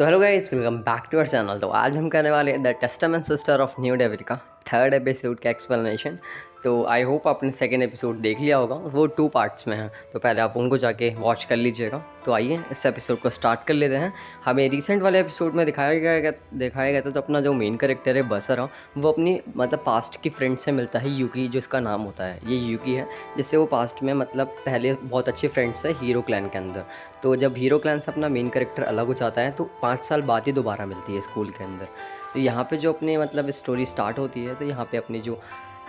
तो hello guys, welcome back to our channel. तो आज हम करने वाले हैं the testament sister of new David का थर्ड एपिसोड का एक्सप्लेनेशन। तो आई होप आपने सेकेंड एपिसोड देख लिया होगा, वो 2 पार्ट्स में है, तो पहले आप उनको जाके वॉच कर लीजिएगा। तो आइए इस एपिसोड को स्टार्ट कर लेते हैं। हमें रिसेंट वाले एपिसोड में दिखाया गया था, तो अपना जो मेन कैरेक्टर है बसरा, वो अपनी मतलब पास्ट की फ्रेंड से मिलता है, यूकी, जिसका नाम होता है ये यूकी है, जिससे वो पास्ट में मतलब पहले बहुत अच्छे फ्रेंड्स है हीरो क्लैन के अंदर। तो जब हीरो क्लैन से अपना मेन कैरेक्टर अलग हो जाता है तो 5 साल बाद ही दोबारा मिलती है स्कूल के अंदर। तो यहाँ पे जो अपनी मतलब स्टोरी स्टार्ट होती है, तो यहाँ पे अपनी जो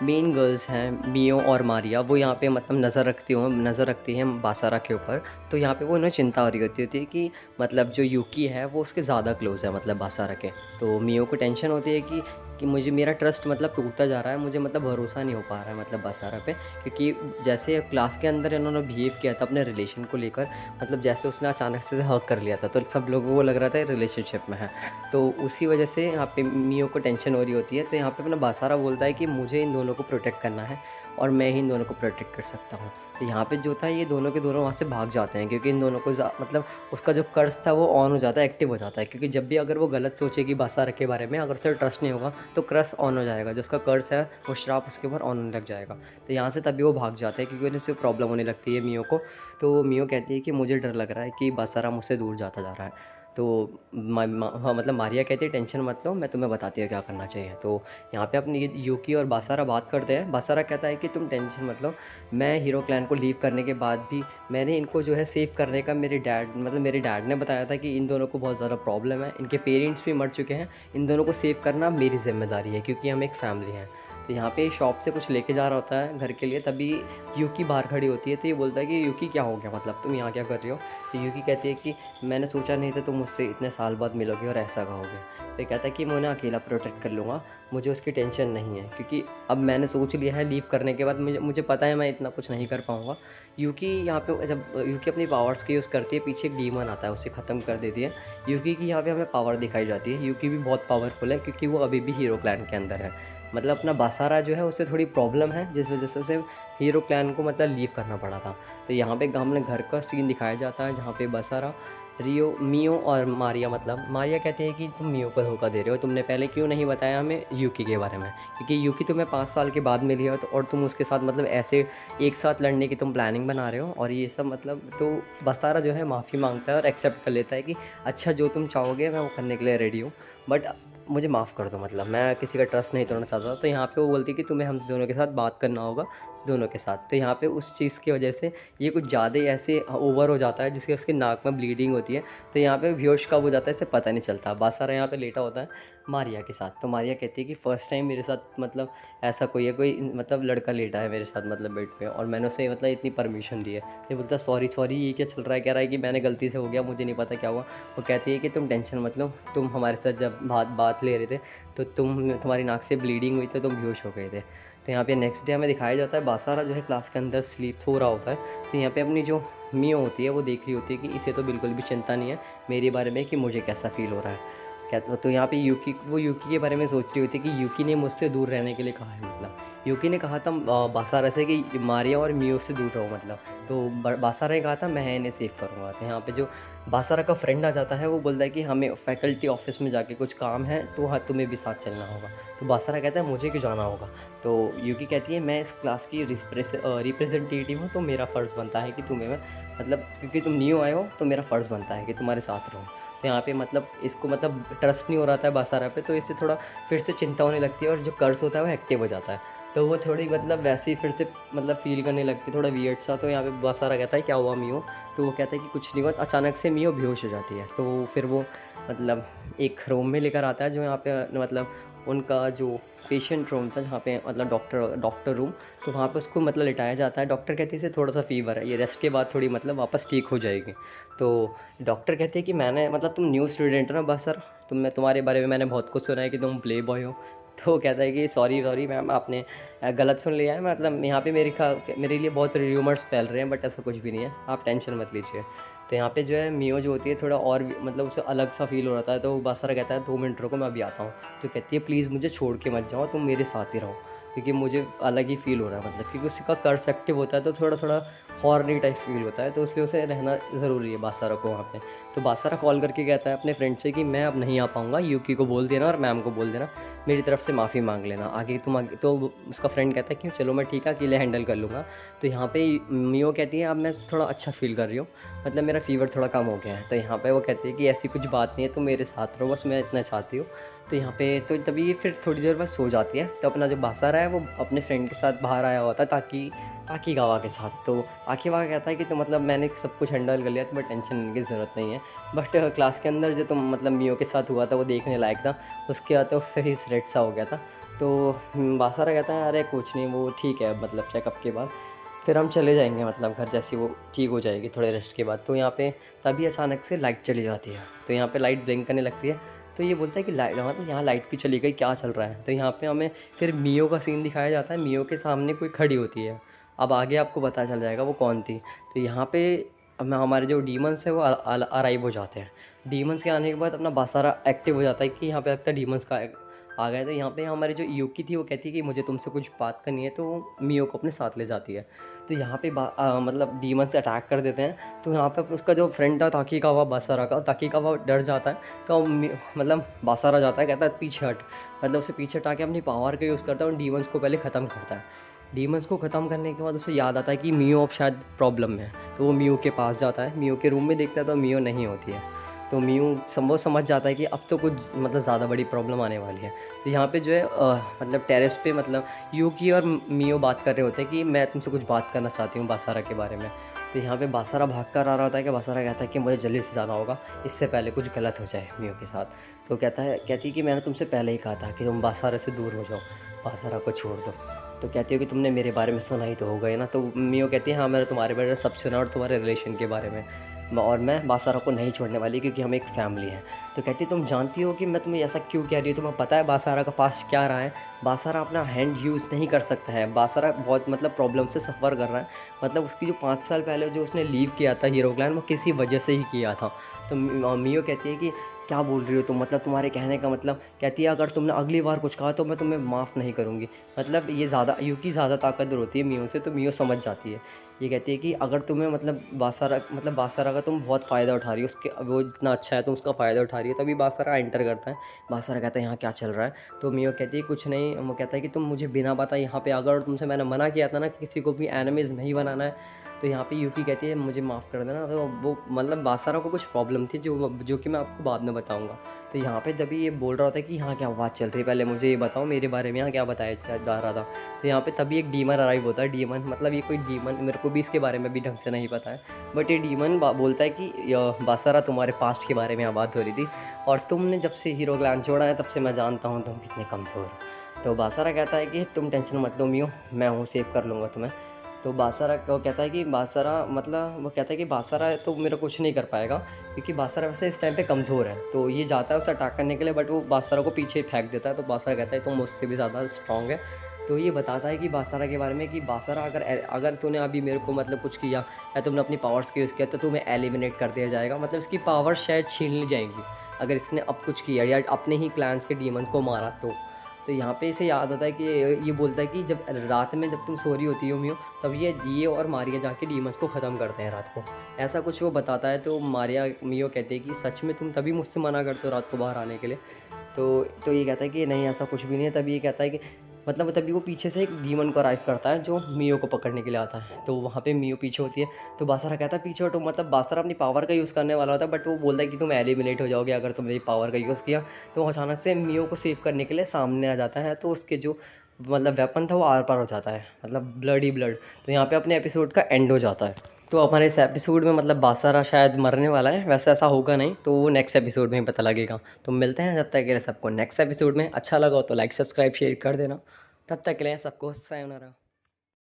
मेन गर्ल्स हैं मियो और मारिया, वो यहाँ पे मतलब नज़र रखती हैं बासारा के ऊपर। तो यहाँ पे वो उन्हें चिंता हो रही होती है कि मतलब जो यूकी है वो उसके ज़्यादा क्लोज है मतलब बासारा के। तो मियो को टेंशन होती है कि मुझे मेरा ट्रस्ट मतलब टूटता जा रहा है, मुझे मतलब भरोसा नहीं हो पा रहा है मतलब बासारा पे, क्योंकि जैसे क्लास के अंदर इन्होंने बिहेव किया था अपने रिलेशन को लेकर, मतलब जैसे उसने अचानक से उसे हक कर लिया था, तो सब लोगों को लग रहा था रिलेशनशिप में है। तो उसी वजह से यहाँ पे मियो को टेंशन हो रही होती है। तो यहाँ पे अपना बासारा बोलता है कि मुझे इन दोनों को प्रोटेक्ट करना है और मैं ही इन दोनों को प्रोटेक्ट कर सकता हूँ। तो यहाँ पे जो था, ये दोनों के दोनों वहाँ से भाग जाते हैं, क्योंकि इन दोनों को मतलब उसका जो कर्ज था वो ऑन हो जाता है, एक्टिव हो जाता है। क्योंकि जब भी अगर वो गलत सोचेगी बासारा के बारे में, अगर उसे ट्रस्ट नहीं होगा, तो कर्ज ऑन हो जाएगा, जो उसका कर्ज है वो श्राप उसके ऊपर ऑन होने लग जाएगा। तो यहाँ से तभी वो भाग जाते हैं, क्योंकि उन्हें उससे प्रॉब्लम होने लगती है मियो को। तो मियो कहती है कि मुझे डर लग रहा है कि बासारा मुझसे दूर जाता जा रहा है। तो हाँ, मतलब मारिया कहती है टेंशन मत लो, मैं तुम्हें बताती हूँ क्या करना चाहिए। तो यहाँ पे अपनी यूकी और बासारा बात करते हैं। बासारा कहता है कि तुम टेंशन मत लो, मैं हीरो क्लैन को लीव करने के बाद भी मैंने इनको जो है सेव करने का मेरे डैड ने बताया था कि इन दोनों को बहुत ज़्यादा प्रॉब्लम है, इनके पेरेंट्स भी मर चुके हैं, इन दोनों को सेव करना मेरी ज़िम्मेदारी है, क्योंकि हम एक फैमिली हैं। तो यहाँ पे शॉप से कुछ लेके जा रहा होता है घर के लिए, तभी यूकी बाहर खड़ी होती है। तो ये बोलता है कि यूकी क्या हो गया, मतलब तुम यहाँ क्या कर रही हो। तो यूकी कहती है कि मैंने सोचा नहीं था तुम मुझसे इतने साल बाद मिलोगे और ऐसा कहोगे। तो ये कहता है कि मैं उन्हें अकेला प्रोटेक्ट कर लूँगा, मुझे उसकी टेंशन नहीं है, क्योंकि अब मैंने सोच लिया है लीव करने के बाद मुझे पता है मैं इतना कुछ नहीं कर पाऊँगा। यूकी यहाँ पे जब यूकी अपनी पावर्स की यूज़ करती है, पीछे एक डीमन आता है, उसे ख़त्म कर देती है। यूकी की यहाँ पे हमें पावर दिखाई जाती है। यूकी भी बहुत पावरफुल है, क्योंकि वो अभी भी हीरो क्लैन के अंदर है। मतलब अपना बासारा जो है उससे थोड़ी प्रॉब्लम है, जिस वजह से उसे हीरो क्लैन को मतलब लीव करना पड़ा था। तो यहाँ पे हमने घर का सीन दिखाया जाता है, जहाँ पे बासारा, मियो और मारिया, मतलब मारिया कहती है कि तुम मियो को धोखा दे रहे हो, तुमने पहले क्यों नहीं बताया हमें यूकी के बारे में, क्योंकि यूकी तुम्हें 5 साल के बाद मिली है, तो और तुम उसके साथ मतलब ऐसे एक साथ लड़ने की तुम प्लानिंग बना रहे हो और ये सब मतलब। तो बासारा जो है माफ़ी मांगता है और एक्सेप्ट कर लेता है कि अच्छा जो तुम चाहोगे मैं वो करने के लिए रेडी हूँ, बट मुझे माफ़ कर दो, मतलब मैं किसी का ट्रस्ट नहीं तोड़ना चाहता। तो यहाँ पे वो बोलती है कि तुम्हें हम दोनों के साथ बात करना होगा, दोनों के साथ। तो यहाँ पे उस चीज़ की वजह से ये कुछ ज़्यादा ही ऐसे ओवर हो जाता है, जिसके उसके नाक में ब्लीडिंग होती है। तो यहाँ पे बेहोश कब हो जाता है इसे पता नहीं चलता। बासारा यहाँ पे लेटा होता है मारिया के साथ। तो मारिया कहती है कि फ़र्स्ट टाइम मेरे साथ मतलब ऐसा कोई मतलब लड़का लेटा है मेरे साथ मतलब बेड पे, और मैंने उसे मतलब इतनी परमिशन दी है। तो बोलता सॉरी सॉरी, ये क्या चल रहा है, कह रहा है कि मैंने गलती से हो गया, मुझे नहीं पता क्या हुआ। वो कहती है कि तुम टेंशन मत लो, तुम हमारे साथ जब बात ले रहे थे, तो तुम्हारी नाक से ब्लीडिंग हुई, तो तुम बेहोश हो गए थे। तो यहाँ पे नेक्स्ट डे हमें दिखाया जाता है बासारा जो है क्लास के अंदर सो रहा होता है। तो यहाँ पे अपनी जो मियो होती है वो देख रही होती है कि इसे तो बिल्कुल भी चिंता नहीं है मेरे बारे में कि मुझे कैसा फील हो रहा है। क्या तो यहाँ पे यूकी के बारे में सोच रही होती है कि यूकी ने मुझसे दूर रहने के लिए कहा है, मतलब यूकी ने कहा था बासारा से कि मारिया और मियो से दूर रहो, मतलब तो बासारा ने कहा था मैं इन्हें सेव करूँगा। तो यहाँ पे जो बासारा का फ्रेंड आ जाता है, वो बोलता है कि हमें फैकल्टी ऑफिस में जाके कुछ काम है, तो हाँ तुम्हें भी साथ चलना होगा। तो बासारा कहता है मुझे क्यों जाना होगा। तो यूकी कहती है मैं इस क्लास की रिप्रेजेंटेटिव हूँ, तो मेरा फ़र्ज़ बनता है कि तुम्हें मैं मतलब क्योंकि तुम न्यू आए हो तो मेरा फ़र्ज़ बनता है कि तुम्हारे साथ रहूँ। तो यहाँ पे मतलब इसको मतलब ट्रस्ट नहीं हो रहा था बासारा पे, तो इससे थोड़ा फिर से चिंता होने लगती है, और जो कर्ज होता है वो एक्टिव हो जाता है। तो वो थोड़ी मतलब वैसे ही फिर से मतलब फ़ील करने लगती है, थोड़ा वियर्ड सा। तो यहाँ पे बासारा कहता है क्या हुआ मियो। तो वो कहता है कि कुछ नहीं हुआ। अचानक से मियो बेहोश हो जाती है। तो फिर वो मतलब एक रूम में लेकर आता है, जो यहाँ पे मतलब उनका जो पेशेंट रूम था, जहाँ पे मतलब डॉक्टर रूम। तो वहाँ पे उसको मतलब लिटाया जाता है। डॉक्टर कहती है इसे थोड़ा सा फीवर है, ये रेस्ट के बाद थोड़ी मतलब वापस ठीक हो जाएगी। तो डॉक्टर कहते हैं कि मैंने मतलब तुम न्यू स्टूडेंट हो ना बस सर, तुम्हारे बारे में मैंने बहुत कुछ सुना है कि तुम प्ले बॉय हो। तो वो कहता है कि सॉरी सॉरी मैम, आपने गलत सुन लिया है, मतलब यहाँ पे मेरे लिए बहुत र्यूमर्स फैल रहे हैं, बट ऐसा कुछ भी नहीं है, आप टेंशन मत लीजिए। तो यहाँ पे जो है मियो जो होती है थोड़ा और मतलब उसे अलग सा फील हो रहा था। तो बासारा कहता है 2 मिनट रुको मैं अभी आता हूँ। तो कहती है प्लीज़ मुझे छोड़ के मत जाओ, तुम मेरे साथ ही रहो। क्योंकि मुझे अलग ही फ़ील हो रहा है, मतलब क्योंकि उसका कर्स एक्टिव होता है तो थोड़ा थोड़ा हॉरनी टाइप फील होता है, तो इसलिए उसे रहना ज़रूरी है बासारा को वहाँ पे। तो बासारा कॉल करके कहता है अपने फ्रेंड से कि मैं अब नहीं आ पाऊँगा, यूकी को बोल देना और मैम को बोल देना, मेरी तरफ से माफ़ी मांग लेना, आगे तुम आगे। तो उसका फ्रेंड कहता है कि चलो मैं ठीक है अकेले हैंडल कर लूँगा। तो यहाँ पे मियो कहती है अब मैं थोड़ा अच्छा फ़ील कर रही हूँ, मतलब मेरा फ़ीवर थोड़ा कम हो गया है। तो यहाँ पे वो कहती है कि ऐसी कुछ बात नहीं है, तुम मेरे साथ रहो, बस मैं इतना चाहती हूँ। तो यहाँ पे तो तभी ये फिर थोड़ी देर बाद सो जाती है। तो अपना जो बासारा है वो अपने फ्रेंड के साथ बाहर आया हुआ था ताकीगावा के साथ। तो ताकीगावा कहता है कि तो मतलब मैंने सब कुछ हैंडल कर लिया, तुम्हें टेंशन लेने की ज़रूरत नहीं है। बट क्लास के अंदर जो तुम मतलब मियो के साथ हुआ था वो देखने लायक था। उसके बाद तो फेस रेड सा हो गया था। तो बासारा कहता है अरे कुछ नहीं, वो ठीक है, मतलब चेकअप के बाद फिर हम चले जाएंगे, मतलब घर जैसी वो ठीक हो जाएगी थोड़े रेस्ट के बाद। तो यहाँ पे तभी अचानक से लाइट चली जाती है। तो यहाँ पे लाइट ब्लिंक करने लगती है। तो ये बोलता है कि लाइट मतलब यहाँ लाइट क्यों चली गई, क्या चल रहा है। तो यहाँ पे हमें फिर मियो का सीन दिखाया जाता है। मियो के सामने कोई खड़ी होती है, अब आगे आपको पता चल जाएगा वो कौन थी। तो यहाँ पे हमारे जो डीमंस है वो अराइव हो जाते हैं। डीमंस के आने के बाद अपना बासारा एक्टिव हो जाता है कि यहाँ पे लगता है डीमंस का आ गए। तो यहाँ पे हमारी जो यूकी थी वो कहती है कि मुझे तुमसे कुछ बात करनी है, तो वो मियो को अपने साथ ले जाती है। तो यहाँ पे मतलब डीमन से अटैक कर देते हैं। तो यहाँ पे उसका जो फ्रेंड था ताकीगावा बासारा का, ताकीगावा डर जाता है। तो मतलब बासारा जाता है, कहता है पीछे हट, मतलब उसे पीछे हटा के अपनी पावर का यूज़ करता है और डीमंस को पहले ख़त्म करता है। डीमंस को ख़त्म करने के बाद उसे याद आता है कि मियो अब शायद प्रॉब्लम में है। तो वो मियो के पास जाता है, मियो के रूम में देखता है तो मियो नहीं होती है। तो मियो वो समझ जाता है कि अब तो कुछ मतलब ज़्यादा बड़ी प्रॉब्लम आने वाली है। तो यहाँ पे जो है मतलब टेरेस पे मतलब यूकी और मियो बात कर रहे होते हैं कि मैं तुमसे कुछ बात करना चाहती हूँ बासारा के बारे में। तो यहाँ पे बासारा भाग कर आ रहा होता है कि बासारा कहता है कि मुझे जल्दी से जाना होगा, इससे पहले कुछ गलत हो जाए मियो के साथ। तो कहती है कि मैंने तुमसे पहले ही कहा था कि तुम बासारा से दूर हो जाओ, बासारा को छोड़ दो। तो कहती हो कि तुमने मेरे बारे में सुना ही तो होगा ही ना। तो मियो कहती है हाँ मैंने तुम्हारे बारे में सब सुना और तुम्हारे रिलेशन के बारे में, और मैं बासारा को नहीं छोड़ने वाली क्योंकि हम एक फैमिली है। तो कहती तुम जानती हो कि मैं तुम्हें ऐसा क्यों कह रही हूँ, तुम्हें पता है बासारा का पास्ट क्या रहा है। बासारा अपना हैंड यूज़ नहीं कर सकता है, बासारा बहुत मतलब प्रॉब्लम से सफ़र कर रहा है। मतलब उसकी जो 5 साल पहले जो उसने लीव किया था हीरो क्लैन, वो किसी वजह से ही किया था। तो मियो कहती है कि क्या बोल रही हो तुम, मतलब तुम्हारे कहने का मतलब, कहती है अगर तुमने अगली बार कुछ कहा तो मैं तुम्हें माफ़ नहीं करूँगी। मतलब ये ज़्यादा यूकी ज़्यादा ताकतवर होती है मियो से, तो मियो समझ जाती है। ये कहती है कि अगर तुम्हें मतलब बासारा का तुम बहुत फ़ायदा उठा रही हो, उसके वो जितना अच्छा है तुम उसका फ़ायदा उठा रही है। तभी बासारा एंटर करता है। बासारा कहता है यहाँ क्या चल रहा है। तो मियो कहती है कुछ नहीं। वो कहता है कि तुम मुझे बिना बताए यहाँ पे आ गए, और तुमसे मैंने मना किया था ना कि किसी को भी एनिमीज़ नहीं बनाना है। तो यहाँ पे यूकी कहती है मुझे माफ़ कर देना। तो वो मतलब बासारा को कुछ प्रॉब्लम थी जो कि मैं आपको बाद में बताऊँगा। तो यहाँ पे जब ये बोल रहा होता है कि यहाँ क्या बात चल रही है, पहले मुझे ये बताओ मेरे बारे में यहाँ क्या बताया जा रहा था। तो यहाँ पे तभी एक डीमन अराइव होता है। डीमन मतलब ये कोई डीमन, मेरे को भी इसके बारे में भी ढंग से नहीं पता है, बट ये डीमन बोलता है कि बासारा तुम्हारे पास्ट के बारे में यहाँ बात हो रही थी, और तुमने जब से हीरो क्लैन छोड़ा है तब से मैं जानता हूँ तुम कितने कमज़ोर हो। तो बासारा कहता है कि तुम टेंशन मत लो मियो, मैं हूँ, सेव कर लूँगा तुम्हें। तो बासारा वो कहता है कि बासारा मतलब वो कहता है कि बासारा तो मेरा कुछ नहीं कर पाएगा, क्योंकि बासारा वैसे इस टाइम पे कमज़ोर है। तो ये जाता है उसे अटैक करने के लिए, बट वो बासारा को पीछे फेंक देता है। तो बासारा कहता है तुम मुझसे भी ज़्यादा स्ट्रॉन्ग है। तो ये बताता है कि बासारा के बारे में कि बासारा अगर तूने अभी मेरे को मतलब कुछ किया या तुमने अपनी पावर्स का यूज़ किया तो तुम्हें एलिमिनेट कर दिया जाएगा, मतलब इसकी पावर शायद छीन ली जाएंगी अगर इसने अब कुछ किया या अपने ही क्लैंस के डीमंस को मारा तो यहाँ पे इसे याद आता है कि ये बोलता है कि जब रात में जब तुम सो रही होती हो मियो, तब ये और मारिया जाके डीमंस को ख़त्म करते हैं रात को, ऐसा कुछ वो बताता है। तो मारिया मियो कहते हैं कि सच में तुम तभी मुझसे मना करते हो रात को बाहर आने के लिए। तो ये कहता है कि नहीं ऐसा कुछ भी नहीं है। तभी ये कहता है कि मतलब तभी वो पीछे से एक डीमन को अराइव करता है जो मियो को पकड़ने के लिए आता है। तो वहाँ पे मियो पीछे होती है। तो बासारा कहता है पीछे हटो, मतलब बासारा अपनी पावर का यूज़ करने वाला होता है, बट वो बोलता है कि तुम एलिमिनेट हो जाओगे अगर तुमने पावर का यूज़ किया। तो वो अचानक से मियो को सेव करने के लिए सामने आ जाता है। तो उसके जो मतलब वेपन था वो आर पार हो जाता है, मतलब ब्लड ही ब्लड। तो यहाँ पे अपने एपिसोड का एंड हो जाता है। तो हमारे इस एपिसोड में मतलब बासारा शायद मरने वाला है, वैसे ऐसा होगा नहीं, तो वो नेक्स्ट एपिसोड में ही पता लगेगा। तो मिलते हैं जब तक के लिए सबको नेक्स्ट एपिसोड में। अच्छा लगा हो तो लाइक सब्सक्राइब शेयर कर देना। तब तक के लिए सबको सायोनारा।